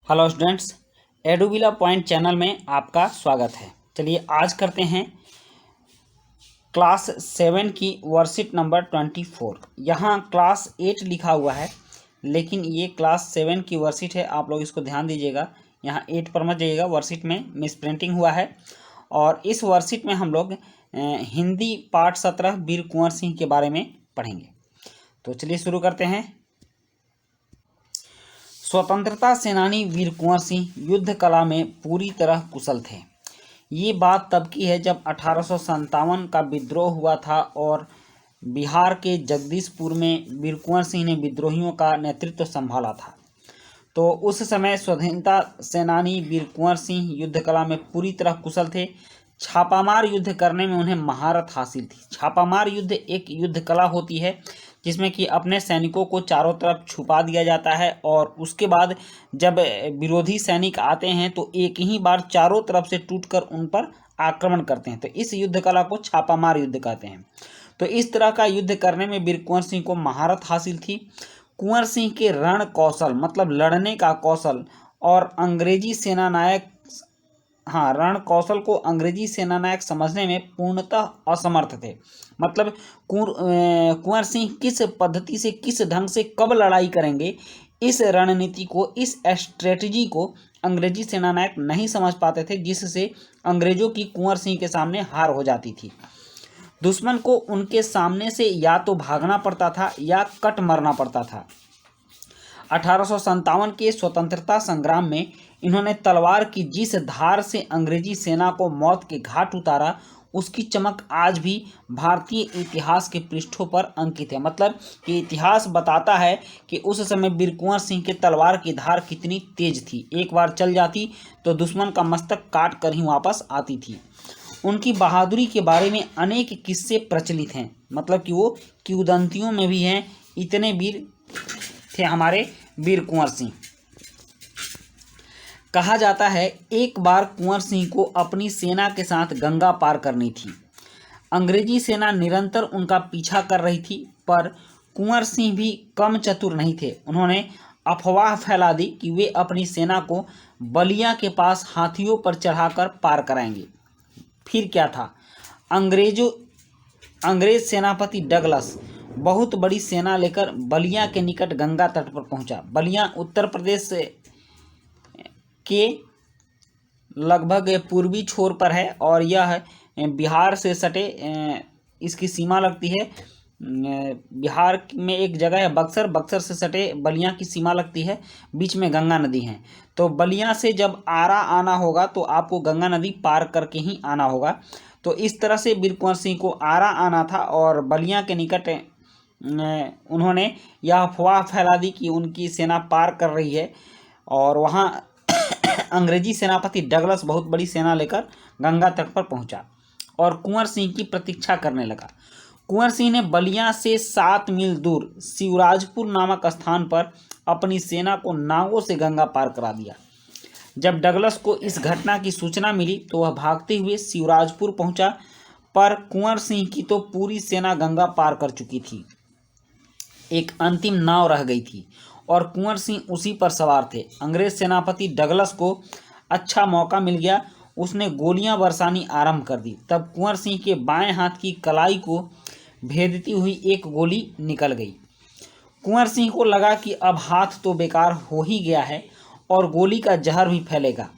Hello students, एडुविला point channel में आपका स्वागत है। चलिए आज करते हैं क्लास 7 की वर्कशीट नंबर 24। यहाँ क्लास 8 लिखा हुआ है, लेकिन ये क्लास 7 की वर्कशीट है। आप लोग इसको ध्यान दीजिएगा, यहाँ 8 पर मत जाइएगा, वर्कशीट में मिस प्रिंटिंग हुआ है। और इस वर्कशीट में हम लोग हिंदी पाठ 17 वीर कुंवर सिंह के बारे में पढ़ेंगे। तो चलिए शुरू करते हैं। स्वतंत्रता सेनानी वीर कुंवर सिंह युद्ध कला में पूरी तरह कुशल थे। ये बात तब की है जब 1857 का विद्रोह हुआ था और बिहार के जगदीशपुर में वीर कुंवर सिंह ने विद्रोहियों का नेतृत्व संभाला था। तो उस समय स्वतंत्रता सेनानी वीर कुंवर सिंह युद्ध कला में पूरी तरह कुशल थे। छापामार युद्ध करने में उन्हें महारत हासिल थी। छापामार युद्ध एक युद्ध कला होती है जिसमें कि अपने सैनिकों को चारों तरफ छुपा दिया जाता है और उसके बाद जब विरोधी सैनिक आते हैं तो एक ही बार चारों तरफ से टूटकर उन पर आक्रमण करते हैं। तो इस युद्ध कला को छापामार युद्ध कहते हैं। तो इस तरह का युद्ध करने में वीर कुंवर सिंह को महारत हासिल थी। कुंवर सिंह के रण कौशल मतलब लड़ने का कौशल और अंग्रेजी सेनानायक रण कौशल को अंग्रेजी सेनानायक समझने में पूर्णतः असमर्थ थे। मतलब कुंवर सिंह किस पद्धति से, किस ढंग से कब लड़ाई करेंगे, इस रणनीति को, इस स्ट्रेटजी को अंग्रेजी सेनानायक नहीं समझ पाते थे, जिससे अंग्रेजों की कुंवर सिंह के सामने हार हो जाती थी। दुश्मन को उनके सामने से या तो भागना पड़ता था या कट मरना पड़ता था। 1857 के स्वतंत्रता संग्राम में इन्होंने तलवार की जिस धार से अंग्रेजी सेना को मौत के घाट उतारा, उसकी चमक आज भी भारतीय इतिहास के पृष्ठों पर अंकित है। मतलब कि इतिहास बताता है कि उस समय वीर कुंवर सिंह के तलवार की धार कितनी तेज थी। एक बार चल जाती तो दुश्मन का मस्तक काट कर ही वापस आती थी। उनकी बहादुरी के बारे में अनेक किस्से प्रचलित हैं, मतलब कि वो किंवदंतियों में भी हैं। इतने वीर थे हमारे वीर कुंवर सिंह। कहा जाता है एक बार कुंवर सिंह को अपनी सेना के साथ गंगा पार करनी थी। अंग्रेजी सेना निरंतर उनका पीछा कर रही थी, पर कुंवर सिंह भी कम चतुर नहीं थे। उन्होंने अफवाह फैला दी कि वे अपनी सेना को बलिया के पास हाथियों पर चढ़ाकर पार कराएंगे। फिर क्या था, अंग्रेज सेनापति डगलस बहुत बड़ी सेना लेकर बलिया के निकट गंगा तट पर पहुंचा। बलिया उत्तर प्रदेश के लगभग पूर्वी छोर पर है और यह बिहार से सटे, इसकी सीमा लगती है। बिहार में एक जगह है बक्सर, बक्सर से सटे बलिया की सीमा लगती है। बीच में गंगा नदी है। तो बलिया से जब आरा आना होगा तो आपको गंगा नदी पार करके ही आना होगा। तो इस तरह से वीर कुंवर सिंह को आरा आना था और बलिया के निकट उन्होंने यह अफवाह फैला दी कि उनकी सेना पार कर रही है और वहाँ अंग्रेजी सेनापति डगलस बहुत बड़ी सेना लेकर गंगा तट पर पहुंचा और कुंवर सिंह की प्रतीक्षा करने लगा। कुंवर सिंह ने बलिया से 7 मील दूर शिवराजपुर नामक स्थान पर अपनी सेना को नावों से गंगा पार करा दिया। जब डगलस को इस घटना की सूचना मिली तो वह भागते हुए शिवराजपुर पहुंचा, पर कुंवर सिंह की तो पूरी सेना गंगा पार कर चुकी थी। एक अंतिम नाव रह गई थी और कुंवर सिंह उसी पर सवार थे। अंग्रेज सेनापति डगलस को अच्छा मौका मिल गया। उसने गोलियां बरसानी आरंभ कर दी। तब कुंवर सिंह के बाएं हाथ की कलाई को भेदती हुई एक गोली निकल गई। कुंवर सिंह को लगा कि अब हाथ तो बेकार हो ही गया है और गोली का जहर भी फैलेगा।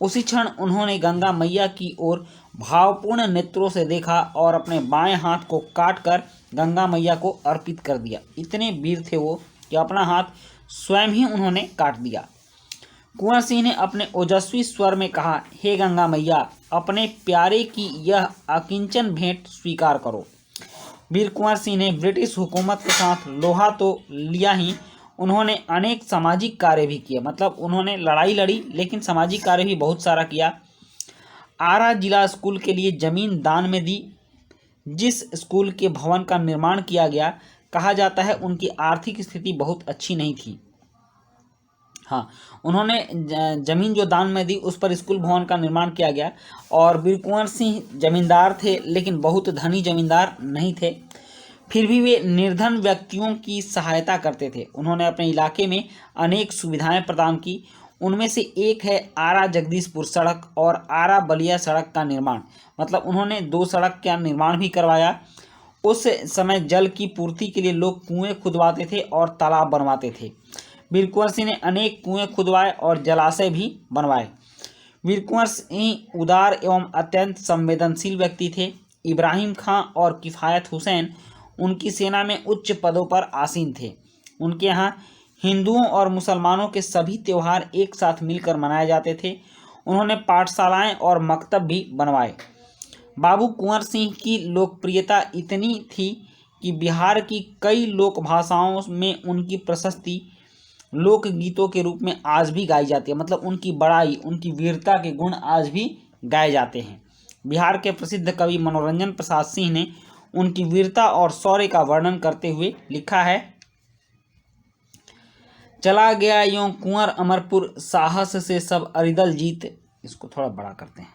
उसी क्षण उन्होंने गंगा मैया की ओर भावपूर्ण नेत्रों से देखा और अपने बाएं हाथ को काटकर गंगा मैया को अर्पित कर दिया। इतने वीर थे वो कि अपना हाथ स्वयं ही उन्होंने काट दिया। कुंवर सिंह ने अपने ओजस्वी स्वर में कहा, हे गंगा मैया, अपने प्यारे की यह अकिंचन भेंट स्वीकार करो। वीर कुंवर सिंह ने ब्रिटिश हुकूमत के साथ लोहा तो लिया ही, उन्होंने अनेक सामाजिक कार्य भी किए। मतलब उन्होंने लड़ाई लड़ी लेकिन सामाजिक कार्य भी बहुत सारा किया। आरा जिला स्कूल के लिए जमीन दान में दी। जिस स्कूल के भवन का निर्माण किया गया, कहा जाता है उनकी आर्थिक स्थिति बहुत अच्छी नहीं थी। उन्होंने जमीन जो दान में दी उस पर स्कूल भवन का निर्माण किया गया। और वीर कुंवर सिंह जमींदार थे लेकिन बहुत धनी जमींदार नहीं थे। फिर भी वे निर्धन व्यक्तियों की सहायता करते थे। उन्होंने अपने इलाके में अनेक सुविधाएं प्रदान की। उनमें से एक है आरा जगदीशपुर सड़क और आरा बलिया सड़क का निर्माण। मतलब उन्होंने 2 सड़क का निर्माण भी करवाया। उस समय जल की पूर्ति के लिए लोग कुएं खुदवाते थे और तालाब बनवाते थे। वीर कुंवर सिंह ने अनेक कुएं खुदवाए और जलाशय भी बनवाए। वीर कुंवर सिंह उदार एवं अत्यंत संवेदनशील व्यक्ति थे। इब्राहिम खां और किफ़ायत हुसैन उनकी सेना में उच्च पदों पर आसीन थे। उनके यहाँ हिंदुओं और मुसलमानों के सभी त्यौहार एक साथ मिलकर मनाए जाते थे। उन्होंने पाठशालाएं और मकतब भी बनवाए। बाबू कुंवर सिंह की लोकप्रियता इतनी थी कि बिहार की कई लोक भाषाओं में उनकी प्रशस्ति लोकगीतों के रूप में आज भी गाई जाती है। मतलब उनकी बड़ाई, उनकी वीरता के गुण आज भी गाए जाते हैं। बिहार के प्रसिद्ध कवि मनोरंजन प्रसाद सिंह ने उनकी वीरता और शौर्य का वर्णन करते हुए लिखा है, चला गया यों कुंवर अमरपुर, साहस से सब अरिदल जीत। इसको थोड़ा बड़ा करते हैं।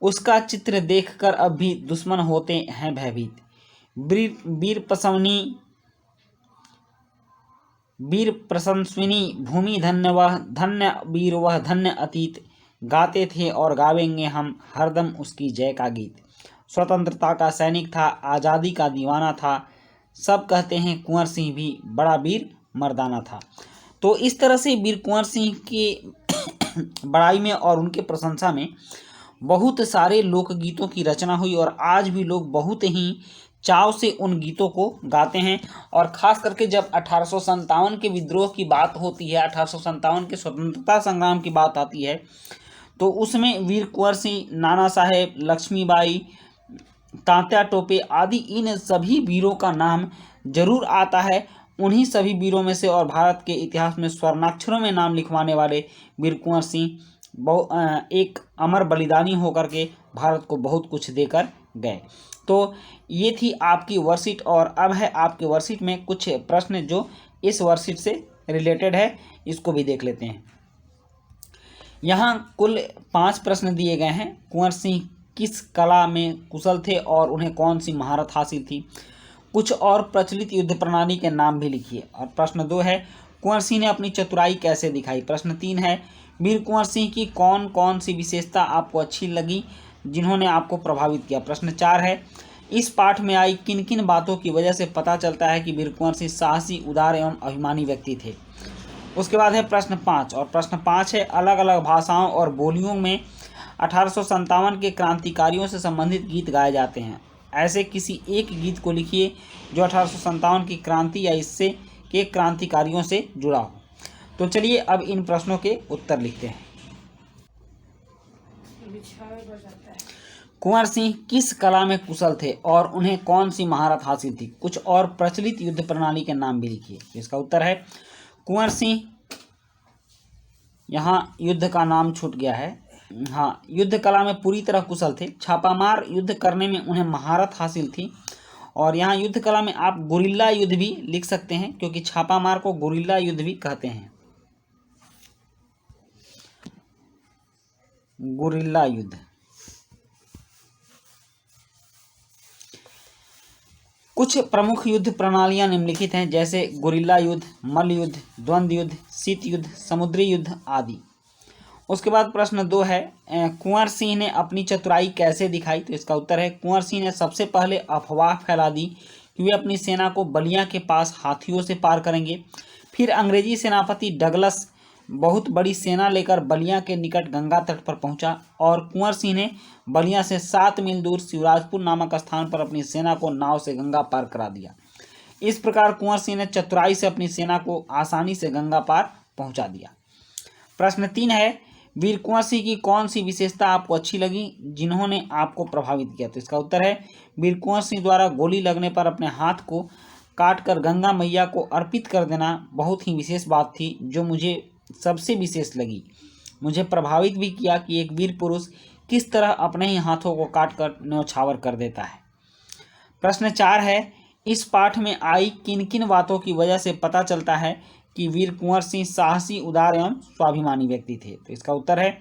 उसका चित्र देखकर अब भी दुश्मन होते हैं भयभीत। वीर प्रशंसविनी भूमि धन्य वह, धन्य वीर वह, धन्य अतीत। गाते थे और गावेंगे हम हरदम उसकी जय का गीत। स्वतंत्रता का सैनिक था, आज़ादी का दीवाना था। सब कहते हैं कुंवर सिंह भी बड़ा वीर मर्दाना था। तो इस तरह से वीर कुंवर सिंह की बड़ाई में और उनके प्रशंसा में बहुत सारे लोकगीतों की रचना हुई और आज भी लोग बहुत ही चाव से उन गीतों को गाते हैं। और ख़ास करके जब 1857 के विद्रोह की बात होती है, 1857 के स्वतंत्रता संग्राम की बात आती है, तो उसमें वीर कुंवर सिंह, नाना साहेब, लक्ष्मीबाई, तात्या टोपे आदि इन सभी वीरों का नाम जरूर आता है। उन्हीं सभी वीरों में से और भारत के इतिहास में स्वर्णाक्षरों में नाम लिखवाने वाले वीर कुंवर सिंह एक अमर बलिदानी होकर के भारत को बहुत कुछ देकर गए। तो ये थी आपकी वर्कशीट और अब है आपके वर्कशीट में कुछ प्रश्न जो इस वर्कशीट से रिलेटेड है, इसको भी देख लेते हैं। यहाँ कुल 5 प्रश्न दिए गए हैं। कुंवर सिंह किस कला में कुशल थे और उन्हें कौन सी महारत हासिल थी? कुछ और प्रचलित युद्ध प्रणाली के नाम भी लिखिए। और प्रश्न 2 है, कुंवर सिंह ने अपनी चतुराई कैसे दिखाई? प्रश्न 3 है, वीर कुंवर सिंह की कौन कौन सी विशेषता आपको अच्छी लगी, जिन्होंने आपको प्रभावित किया? प्रश्न 4 है, इस पाठ में आई किन किन बातों की वजह से पता चलता है कि वीर कुंवर सिंह साहसी, उदार एवं अभिमानी व्यक्ति थे? उसके बाद है प्रश्न 5 और प्रश्न 5 है, अलग अलग भाषाओं और बोलियों में 1857 के क्रांतिकारियों से संबंधित गीत गाए जाते हैं। ऐसे किसी एक गीत को लिखिए जो 1857 की क्रांति या इससे के क्रांतिकारियों से जुड़ा हो। तो चलिए अब इन प्रश्नों के उत्तर लिखते हैं। कुंवर सिंह किस कला में कुशल थे और उन्हें कौन सी महारत हासिल थी? कुछ और प्रचलित युद्ध प्रणाली के नाम भी लिखिए। इसका उत्तर है कुंवर सिंह, यहाँ युद्ध का नाम छूट गया है, हाँ, युद्ध कला में पूरी तरह कुशल थे। छापामार युद्ध करने में उन्हें महारत हासिल थी। और यहाँ युद्ध कला में आप गुरिल्ला युद्ध भी लिख सकते हैं, क्योंकि छापामार को गुरिल्ला युद्ध भी कहते हैं। गुरिल्ला युद्ध। कुछ प्रमुख युद्ध प्रणालियां निम्नलिखित हैं, जैसे गुरिल्ला युद्ध, मल्ल युद्ध, द्वंद्व युद्ध, शीत युद्ध, समुद्री युद्ध आदि। उसके बाद प्रश्न 2 है, कुंवर सिंह ने अपनी चतुराई कैसे दिखाई? तो इसका उत्तर है, कुंवर सिंह ने सबसे पहले अफवाह फैला दी कि वे अपनी सेना को बलिया के पास हाथियों से पार करेंगे। फिर अंग्रेजी सेनापति डगलस बहुत बड़ी सेना लेकर बलिया के निकट गंगा तट पर पहुंचा और कुंवर सिंह ने बलिया से 7 मील दूर शिवराजपुर नामक स्थान पर अपनी सेना को नाव से गंगा पार करा दिया। इस प्रकार कुंवर सिंह ने चतुराई से अपनी सेना को आसानी से गंगा पार पहुंचा दिया। प्रश्न 3 है, वीर कुंवर सिंह की कौन सी विशेषता आपको अच्छी लगी, जिन्होंने आपको प्रभावित किया? तो इसका उत्तर है, वीर कुंवर सिंह द्वारा गोली लगने पर अपने हाथ को काटकर गंगा मैया को अर्पित कर देना बहुत ही विशेष बात थी, जो मुझे सबसे विशेष लगी। मुझे प्रभावित भी किया कि एक वीर पुरुष किस तरह अपने ही हाथों को काटकर न्यौछावर कर देता है। प्रश्न 4 है, इस पाठ में आई किन किन बातों की वजह से पता चलता है कि वीर कुंवर सिंह साहसी, उदार एवं स्वाभिमानी व्यक्ति थे? तो इसका उत्तर है,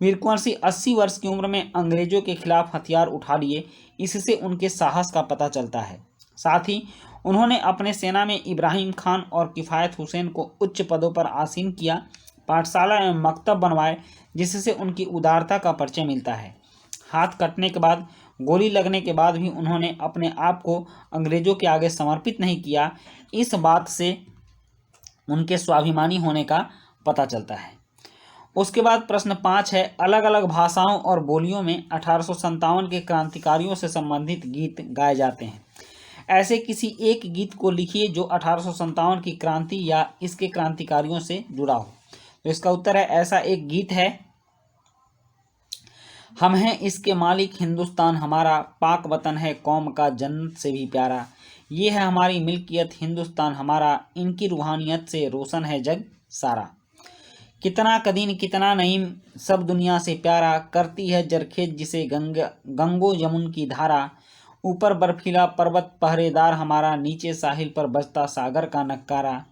वीर कुंवर सिंह 80 वर्ष की उम्र में अंग्रेजों के खिलाफ हथियार उठा लिए, इससे उनके साहस का पता चलता है। साथ ही उन्होंने अपने सेना में इब्राहिम खान और किफ़ायत हुसैन को उच्च पदों पर आसीन किया। पाठशाला एवं मकतब बनवाए जिससे उनकी उदारता का परिचय मिलता है। हाथ कटने के बाद, गोली लगने के बाद भी उन्होंने अपने आप को अंग्रेजों के आगे समर्पित नहीं किया। इस बात से उनके स्वाभिमानी होने का पता चलता है। उसके बाद प्रश्न 5 है, अलग अलग भाषाओं और बोलियों में 1857 के क्रांतिकारियों से संबंधित गीत गाए जाते हैं। ऐसे किसी एक गीत को लिखिए जो 1857 की क्रांति या इसके क्रांतिकारियों से जुड़ा हो। तो इसका उत्तर है, ऐसा एक गीत है, हम हैं इसके मालिक हिंदुस्तान हमारा, पाक वतन है कौम का जन्नत से भी प्यारा। ये है हमारी मिल्कियत हिंदुस्तान हमारा, इनकी रूहानियत से रोशन है जग सारा। कितना कदीन कितना नईम सब दुनिया से प्यारा, करती है जरखेज जिसे गंगो यमुन की धारा। ऊपर बर्फीला पर्वत पहरेदार हमारा, नीचे साहिल पर बजता सागर का नक्कारा।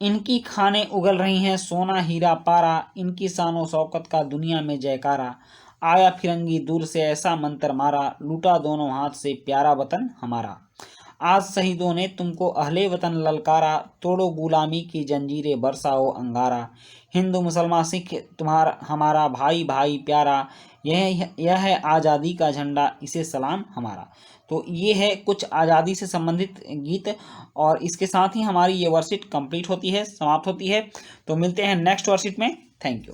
इनकी खानें उगल रही हैं सोना हीरा पारा, इनकी शानो शौकत का दुनिया में जयकारा। आया फिरंगी दूर से ऐसा मंतर मारा, लूटा दोनों हाथ से प्यारा वतन हमारा। आज शहीदों ने तुमको अहले वतन ललकारा, तोड़ो गुलामी की जंजीरें बरसाओ अंगारा। हिंदू मुसलमान सिख तुम्हारा हमारा भाई भाई प्यारा, यह है आज़ादी का झंडा इसे सलाम हमारा। तो ये है कुछ आज़ादी से संबंधित गीत, और इसके साथ ही हमारी ये वर्कशीट कंप्लीट होती है, समाप्त होती है। तो मिलते हैं नेक्स्ट वर्कशीट में। Thank you.